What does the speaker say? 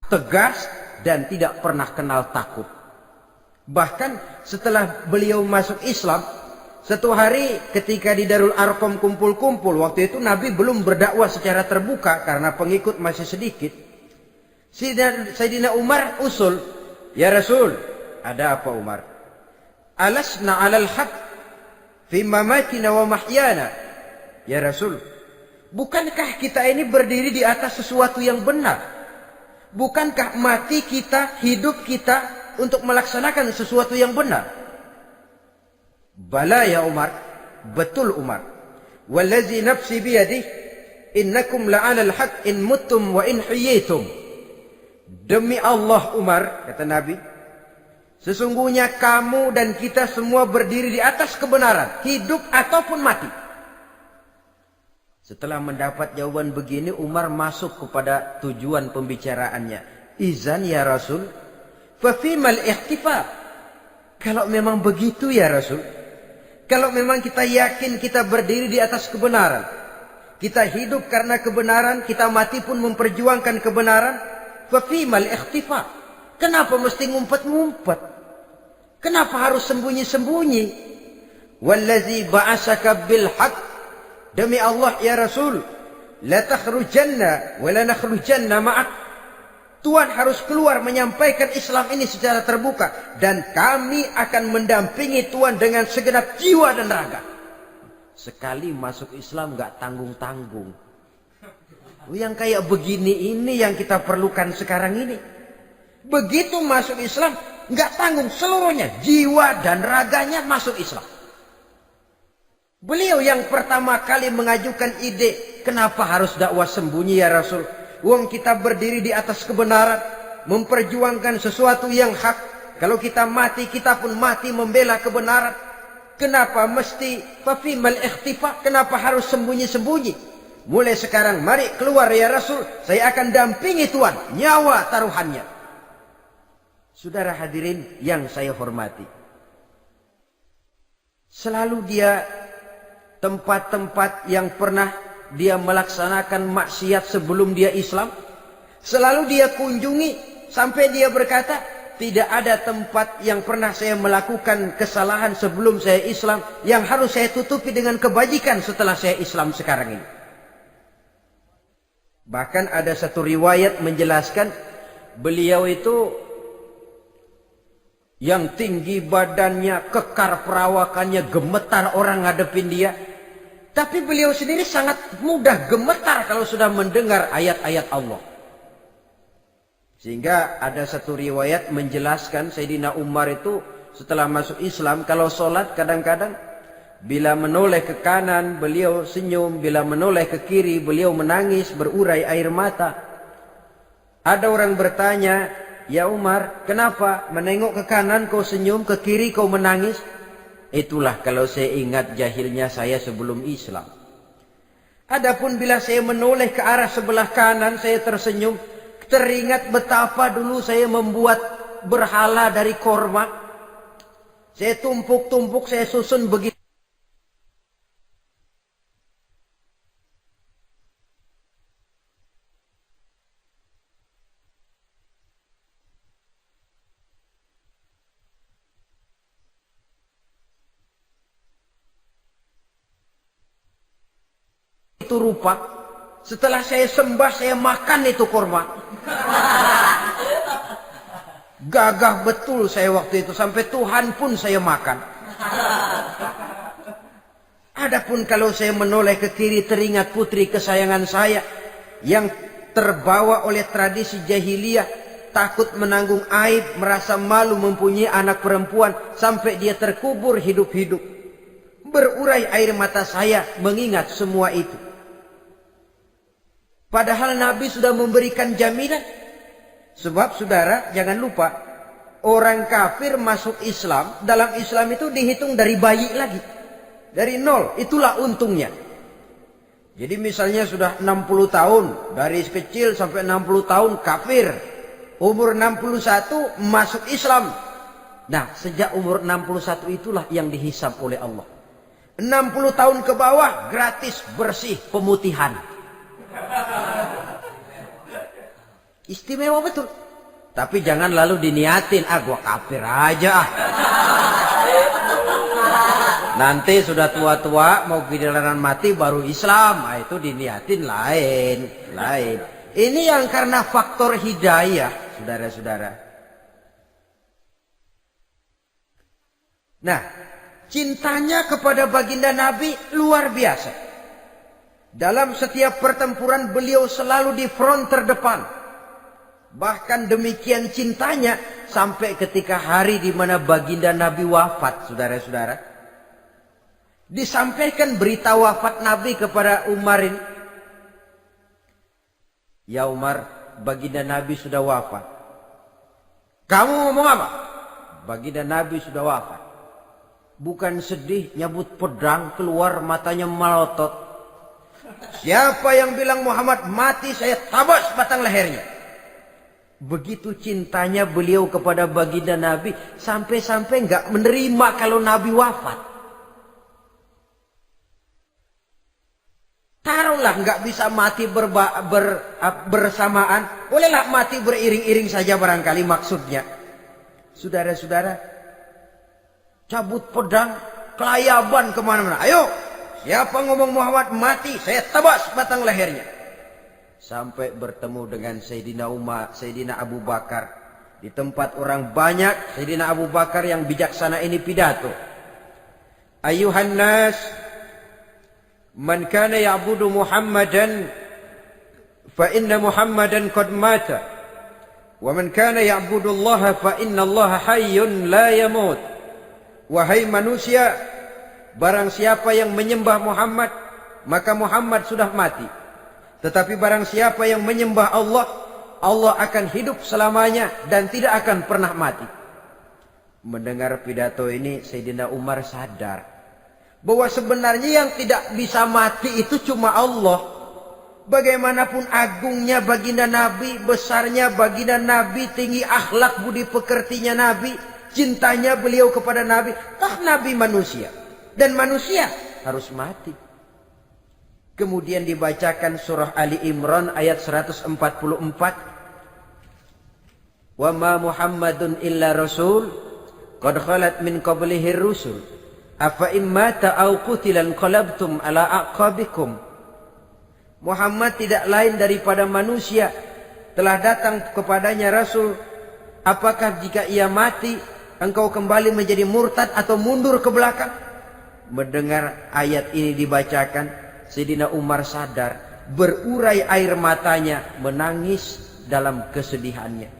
tegas, dan tidak pernah kenal takut. Bahkan setelah beliau masuk Islam, satu hari ketika di Darul Arqam kumpul-kumpul, waktu itu Nabi belum berdakwah secara terbuka karena pengikut masih sedikit. Sayyidina Umar usul, "Ya Rasul, ada apa Umar? Alasna 'alal haq fi mamatina wa mahyana?" Ya Rasul, bukankah kita ini berdiri di atas sesuatu yang benar? Bukankah mati kita, hidup kita untuk melaksanakan sesuatu yang benar? Bala ya Umar, betul Umar. Wallazi nafsi biyadih, innakum la'alal haq in muttum wa in hiyitum. Demi Allah Umar, kata Nabi, sesungguhnya kamu dan kita semua berdiri di atas kebenaran, hidup ataupun mati. Setelah mendapat jawaban begini, Umar masuk kepada tujuan pembicaraannya. Izan ya Rasul, fafimal ihtifal. Kalau memang begitu ya Rasul, kalau memang kita yakin kita berdiri di atas kebenaran, kita hidup karena kebenaran, kita mati pun memperjuangkan kebenaran, fafimal ihtifal. Kenapa mesti ngumpet-ngumpet? Kenapa harus sembunyi-sembunyi? Wallazi ba'asaka bil haqq, demi Allah ya Rasul, la takhrujanna wa la nakhrujanna ma'ak. Tuhan harus keluar menyampaikan Islam ini secara terbuka, dan kami akan mendampingi Tuhan dengan segenap jiwa dan raga. Sekali masuk Islam gak tanggung-tanggung. Yang kayak begini ini yang kita perlukan sekarang ini. Begitu masuk Islam gak tanggung seluruhnya, jiwa dan raganya masuk Islam. Beliau yang pertama kali mengajukan ide, kenapa harus dakwah sembunyi ya Rasul? Wong kita berdiri di atas kebenaran, memperjuangkan sesuatu yang hak. Kalau kita mati, kita pun mati membela kebenaran. Kenapa mesti fafimal ikhtifa? Kenapa harus sembunyi-sembunyi? Mulai sekarang mari keluar ya Rasul, saya akan dampingi Tuhan, nyawa taruhannya. Saudara hadirin yang saya hormati, selalu dia tempat-tempat yang pernah dia melaksanakan maksiat sebelum dia Islam, selalu dia kunjungi sampai dia berkata, tidak ada tempat yang pernah saya melakukan kesalahan sebelum saya Islam yang harus saya tutupi dengan kebajikan setelah saya Islam sekarang ini. Bahkan ada satu riwayat menjelaskan beliau itu yang tinggi badannya, kekar perawakannya, gemetar orang ngadepin dia. Tapi beliau sendiri sangat mudah gemetar kalau sudah mendengar ayat-ayat Allah. Sehingga ada satu riwayat menjelaskan Sayyidina Umar itu setelah masuk Islam, kalau sholat kadang-kadang bila menoleh ke kanan beliau senyum, bila menoleh ke kiri beliau menangis berurai air mata. Ada orang bertanya, ya Umar, kenapa menengok ke kanan kau senyum, ke kiri kau menangis? Itulah kalau saya ingat jahilnya saya sebelum Islam. Adapun bila saya menoleh ke arah sebelah kanan saya tersenyum, teringat betapa dulu saya membuat berhala dari korma. Saya tumpuk-tumpuk, saya susun begitu. Itu rupa. Setelah saya sembah, saya makan itu korma. Gagah betul saya waktu itu, sampai Tuhan pun saya makan. Adapun kalau saya menoleh ke kiri, teringat putri kesayangan saya yang terbawa oleh tradisi jahiliyah, takut menanggung aib, merasa malu mempunyai anak perempuan, sampai dia terkubur hidup-hidup. Berurai air mata saya mengingat semua itu. Padahal Nabi sudah memberikan jaminan. Sebab saudara jangan lupa, orang kafir masuk Islam, dalam Islam itu dihitung dari bayi lagi. Dari nol, itulah untungnya. Jadi misalnya sudah 60 tahun, dari kecil sampai 60 tahun kafir. Umur 61 masuk Islam. Nah, sejak umur 61 itulah yang dihisab oleh Allah. 60 tahun ke bawah gratis bersih pemutihan. Istimewa betul. Tapi jangan lalu diniatin, gua kafir aja ah. Nanti sudah tua-tua mau giliran mati baru Islam, itu diniatin lain. Ini yang karena faktor hidayah, saudara-saudara. Nah, cintanya kepada baginda Nabi luar biasa. Dalam setiap pertempuran beliau selalu di front terdepan. Bahkan demikian cintanya sampai ketika hari di mana baginda Nabi wafat, saudara-saudara. Disampaikan berita wafat Nabi kepada Umar ini. Ya Umar, baginda Nabi sudah wafat. Kamu ngomong apa? Baginda Nabi sudah wafat. Bukan sedih, nyabut pedang, keluar matanya melotot. Siapa yang bilang Muhammad mati, saya tabas batang lehernya. Begitu cintanya beliau kepada baginda Nabi, sampai-sampai nggak menerima kalau Nabi wafat. Taruhlah nggak bisa mati bersamaan, bolehlah mati beriring-iring saja barangkali maksudnya. Saudara-saudara, cabut pedang, kelayaban kemana-mana. Ayo, siapa ngomong Muhammad mati, saya tabas batang lehernya. Sampai bertemu dengan Sayyidina Umar, Sayyidina Abu Bakar. Di tempat orang banyak, Sayyidina Abu Bakar yang bijaksana ini pidato. Ayuhan nas, man kana ya'budu Muhammadan fa inna Muhammadan qad mata wa man kana ya'budu Allah fa inna Allah hayyun la yamut. Wahai manusia, barang siapa yang menyembah Muhammad, maka Muhammad sudah mati. Tetapi barang siapa yang menyembah Allah, Allah akan hidup selamanya dan tidak akan pernah mati. Mendengar pidato ini, Sayyidina Umar sadar bahwa sebenarnya yang tidak bisa mati itu cuma Allah. Bagaimanapun agungnya baginda Nabi, besarnya baginda Nabi, tinggi akhlak budi pekertinya Nabi, cintanya beliau kepada Nabi, toh Nabi manusia. Dan manusia harus mati. Kemudian dibacakan surah Ali Imran ayat 144. Wa ma Muhammadun illa rasul qad khalat min qablihi rusul. Afa immata au qutilan qalabtum ala aqabikum. Muhammad tidak lain daripada manusia, telah datang kepadanya rasul. Apakah jika ia mati engkau kembali menjadi murtad atau mundur ke belakang? Mendengar ayat ini dibacakan, Sayyidina Umar sadar, berurai air matanya, menangis dalam kesedihannya.